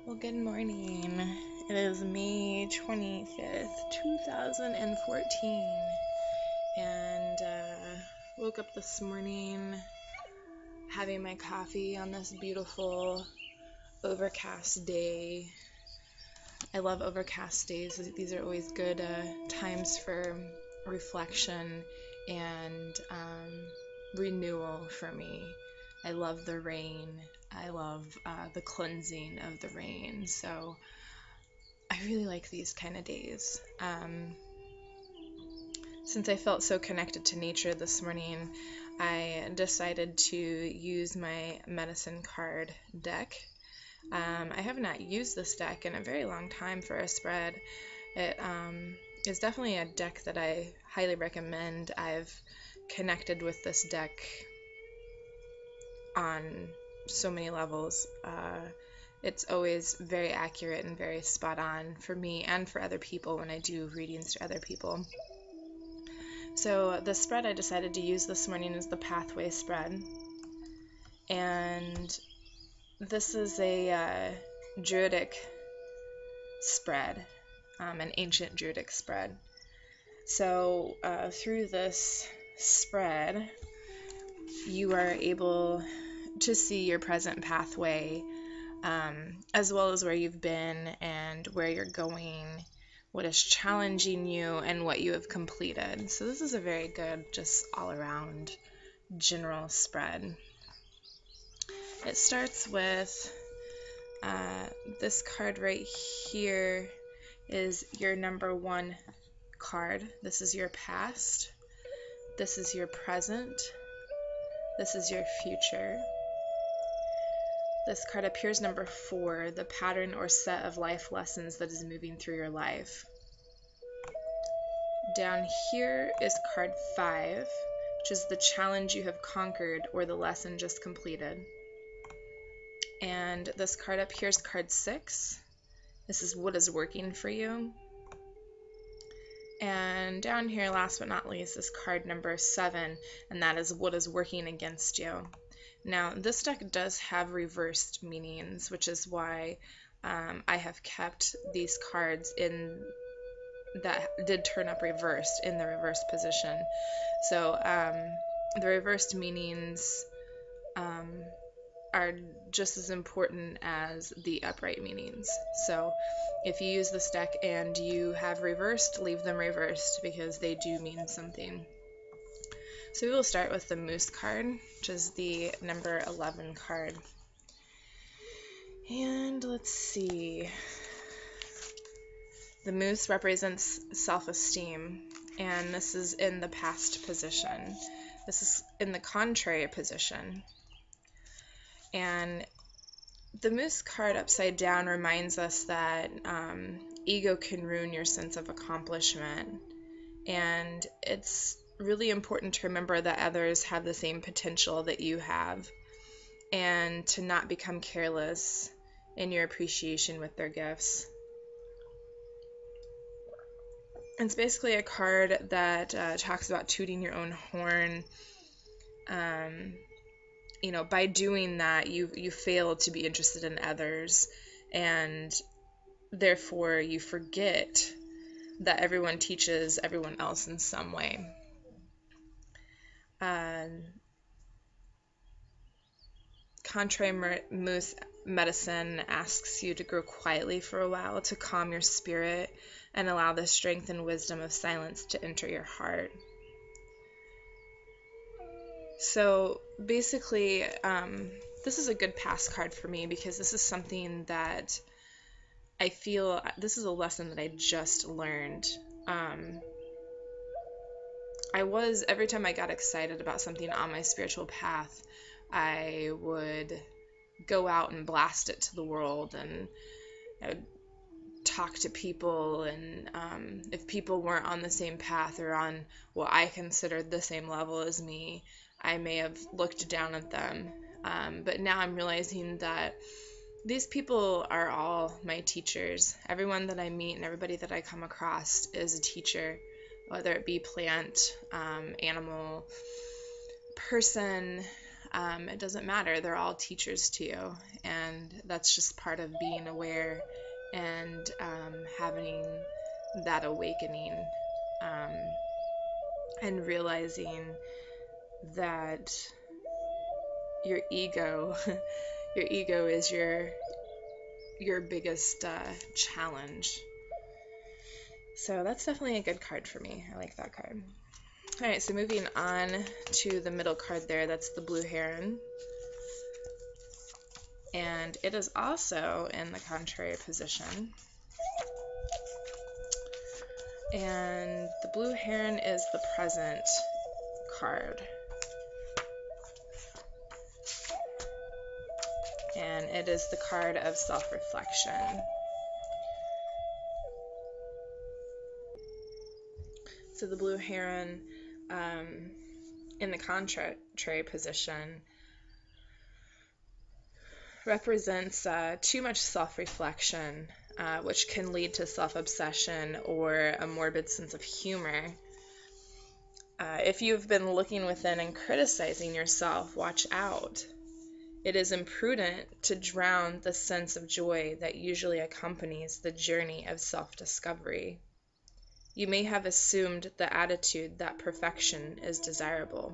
Well, good morning. It is May 25th, 2014, and woke up this morning having my coffee on this beautiful overcast day. I love overcast days. These are always good times for reflection and renewal for me. I love the rain. I love the cleansing of the rain. So I really like these kind of days. Since I felt so connected to nature this morning, I decided to use my medicine card deck. I have not used this deck in a very long time for a spread. It is definitely a deck that I highly recommend. I've connected with this deck on so many levels. It's always very accurate and very spot on for me and for other people when I do readings to other people. So the spread I decided to use this morning is the Pathway spread. And this is a Druidic spread, an ancient Druidic spread. So through this spread, you are able to see your present pathway, as well as where you've been and where you're going, what is challenging you, and what you have completed. So this is a very good, just all-around general spread. It starts with this card right here is your number 1 card. This is your past. This is your present. This is your future. This card appears number 4, the pattern or set of life lessons that is moving through your life. Down here is card 5, which is the challenge you have conquered or the lesson just completed. And this card up here is card 6. This is what is working for you. And down here, last but not least, is card number 7, and that is what is working against you. Now, this deck does have reversed meanings, which is why I have kept these cards in that did turn up reversed in the reversed position. So the reversed meanings are just as important as the upright meanings. So if you use this deck and you have reversed, leave them reversed because they do mean something. So we will start with the Moose card, which is the number 11 card. And let's see. The Moose represents self-esteem, and this is in the past position. This is in the contrary position. And the Moose card upside down reminds us that ego can ruin your sense of accomplishment. And it's really important to remember that others have the same potential that you have, and to not become careless in your appreciation with their gifts. It's basically a card that talks about tooting your own horn. By doing that, you fail to be interested in others, and therefore you forget that everyone teaches everyone else in some way. Contrary Moose medicine asks you to grow quietly for a while to calm your spirit and allow the strength and wisdom of silence to enter your heart. So basically, this is a good past card for me because this is something that I feel, this is a lesson that I just learned. Every time I got excited about something on my spiritual path, I would go out and blast it to the world, and I would talk to people, and if people weren't on the same path or on what I considered the same level as me, I may have looked down at them. But now I'm realizing that these people are all my teachers. Everyone that I meet and everybody that I come across is a teacher, whether it be plant, animal, person, It doesn't matter. They're all teachers to you. And that's just part of being aware and having that awakening, um, and realizing that your ego, your ego is your biggest challenge. So that's definitely a good card for me. I like that card. All right, so moving on to the middle card there, that's the blue heron. And it is also in the contrary position. And the blue heron is the present card. And it is the card of self-reflection. So the blue heron, in the contrary position, represents too much self-reflection, which can lead to self-obsession or a morbid sense of humor. If you've been looking within and criticizing yourself, watch out. It is imprudent to drown the sense of joy that usually accompanies the journey of self-discovery. You may have assumed the attitude that perfection is desirable.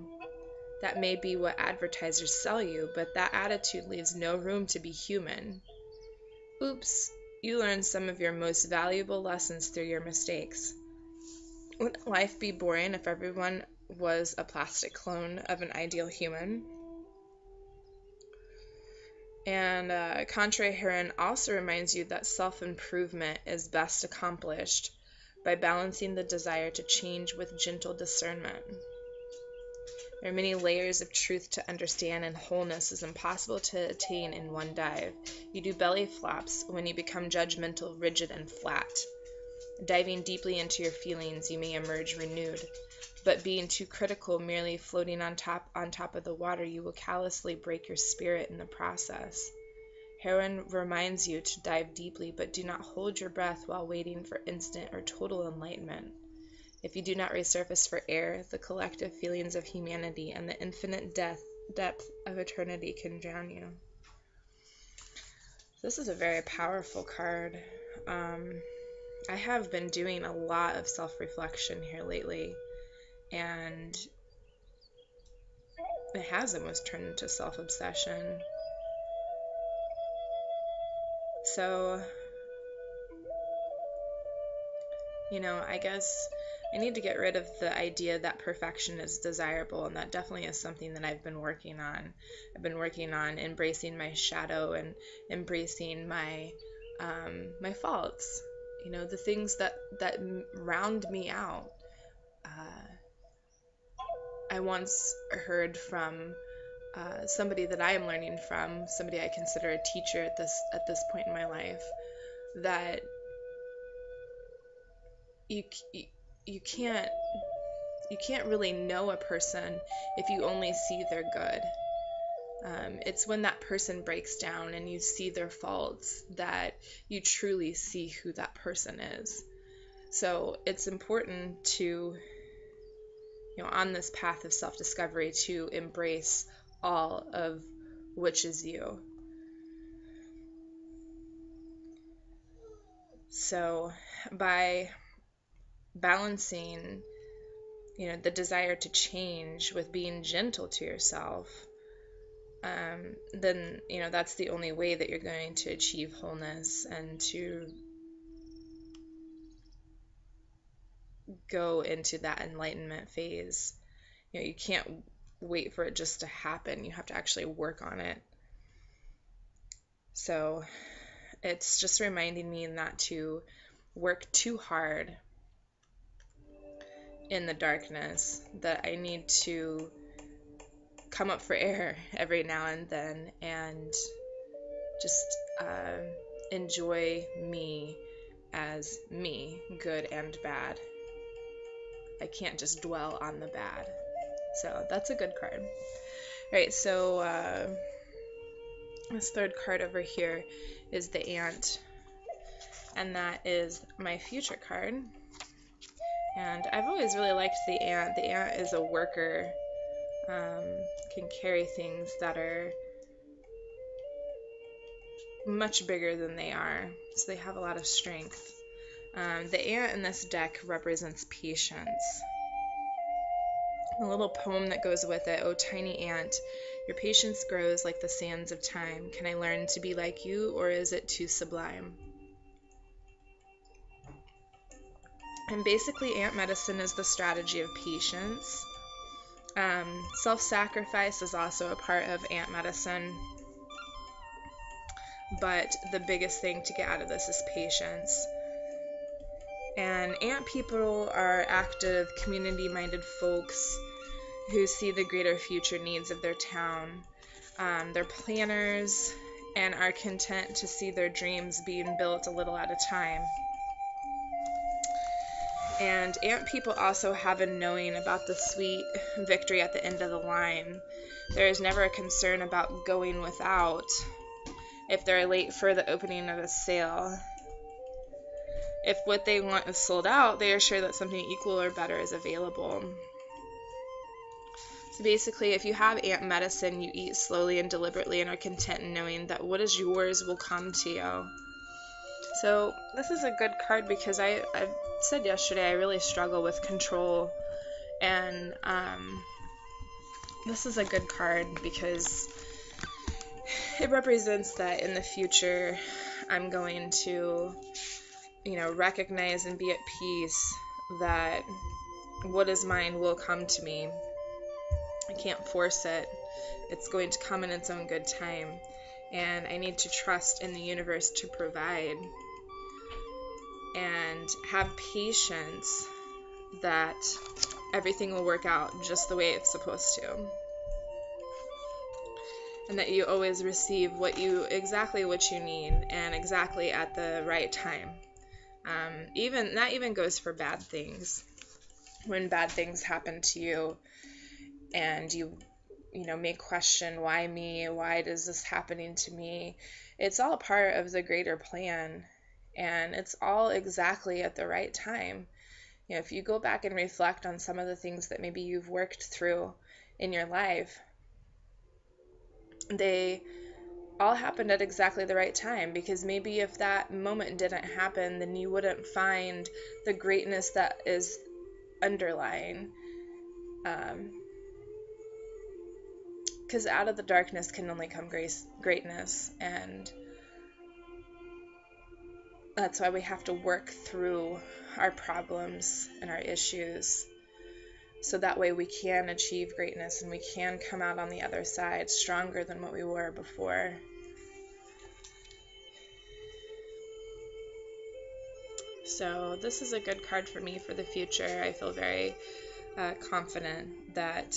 That may be what advertisers sell you, but that attitude leaves no room to be human. Oops, you learned some of your most valuable lessons through your mistakes. Wouldn't life be boring if everyone was a plastic clone of an ideal human? And contrary heron also reminds you that self-improvement is best accomplished by balancing the desire to change with gentle discernment. There are many layers of truth to understand, and wholeness is impossible to attain in one dive. You do belly flops when you become judgmental, rigid, and flat. Diving deeply into your feelings, you may emerge renewed. But being too critical, merely floating on top of the water, you will callously break your spirit in the process. Heron reminds you to dive deeply, but do not hold your breath while waiting for instant or total enlightenment. If you do not resurface for air, the collective feelings of humanity and the infinite depth of eternity can drown you. This is a very powerful card. I have been doing a lot of self-reflection here lately, and it has almost turned into self-obsession. So, I guess I need to get rid of the idea that perfection is desirable, and that definitely is something that I've been working on. I've been working on embracing my shadow and embracing my faults, the things that round me out. I once heard from somebody that I am learning from, somebody I consider a teacher at this point in my life, that you can't really know a person if you only see their good. It's when that person breaks down and you see their faults that you truly see who that person is. So it's important to, on this path of self-discovery, to embrace all of which is you. So by balancing, the desire to change with being gentle to yourself, then, that's the only way that you're going to achieve wholeness and to go into that enlightenment phase. You can't wait for it just to happen. You have to actually work on it. So it's just reminding me not to work too hard in the darkness, that I need to come up for air every now and then and just enjoy me as me, good and bad. I can't just dwell on the bad. So that's a good card. All right, so this third card over here is the ant, and that is my future card. And I've always really liked the ant. The ant is a worker. can carry things that are much bigger than they are. So they have a lot of strength. The ant in this deck represents patience. A little poem that goes with it. Oh, tiny ant, your patience grows like the sands of time. Can I learn to be like you, or is it too sublime? And basically, ant medicine is the strategy of patience. Self-sacrifice is also a part of ant medicine. But the biggest thing to get out of this is patience. And ant people are active, community-minded folks who see the greater future needs of their town. They're planners and are content to see their dreams being built a little at a time. And ant people also have a knowing about the sweet victory at the end of the line. There is never a concern about going without if they're late for the opening of a sale. If what they want is sold out, they are sure that something equal or better is available. So basically, if you have ant medicine, you eat slowly and deliberately and are content in knowing that what is yours will come to you. So this is a good card because I said yesterday I really struggle with control, and this is a good card because it represents that in the future I'm going to, recognize and be at peace that what is mine will come to me. I can't force it. It's going to come in its own good time. And I need to trust in the universe to provide and have patience that everything will work out just the way it's supposed to. And that you always receive exactly what you need and exactly at the right time. That even goes for bad things. When bad things happen to you and you may question, why me? Why is this happening to me? It's all part of the greater plan, and it's all exactly at the right time. If you go back and reflect on some of the things that maybe you've worked through in your life, they all happened at exactly the right time, because maybe if that moment didn't happen, then you wouldn't find the greatness that is underlying. Because out of the darkness can only come greatness, and that's why we have to work through our problems and our issues, so that way we can achieve greatness and we can come out on the other side stronger than what we were before. So this is a good card for me for the future. I feel very confident that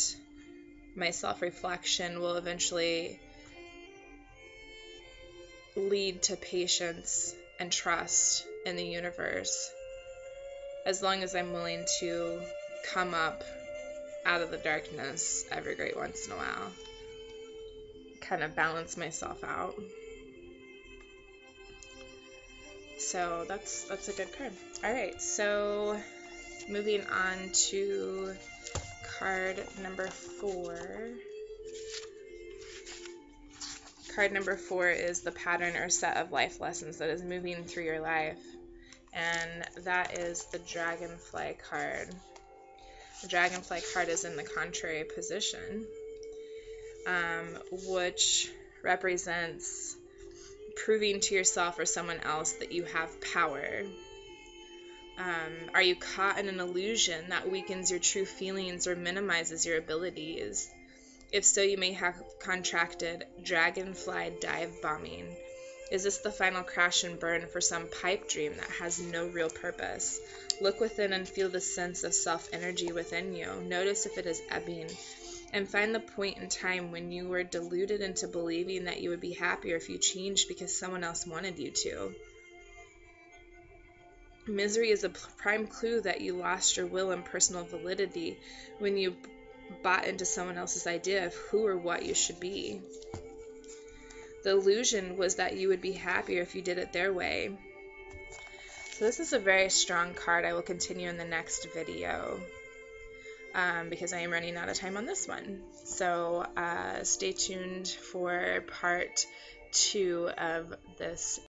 my self-reflection will eventually lead to patience and trust in the universe, as long as I'm willing to come up out of the darkness every great once in a while, kind of balance myself out. So that's a good card. All right, so moving on to card number 4. Card number 4 is the pattern or set of life lessons that is moving through your life, and that is the Dragonfly card. The Dragonfly card is in the contrary position, which represents proving to yourself or someone else that you have power. Are you caught in an illusion that weakens your true feelings or minimizes your abilities? If so, you may have contracted dragonfly dive bombing. Is this the final crash and burn for some pipe dream that has no real purpose? Look within and feel the sense of self-energy within you. Notice if it is ebbing, and find the point in time when you were deluded into believing that you would be happier if you changed because someone else wanted you to. Misery is a prime clue that you lost your will and personal validity when you bought into someone else's idea of who or what you should be. The illusion was that you would be happier if you did it their way. So this is a very strong card. I will continue in the next video. because I am running out of time on this one. So stay tuned for part 2 of this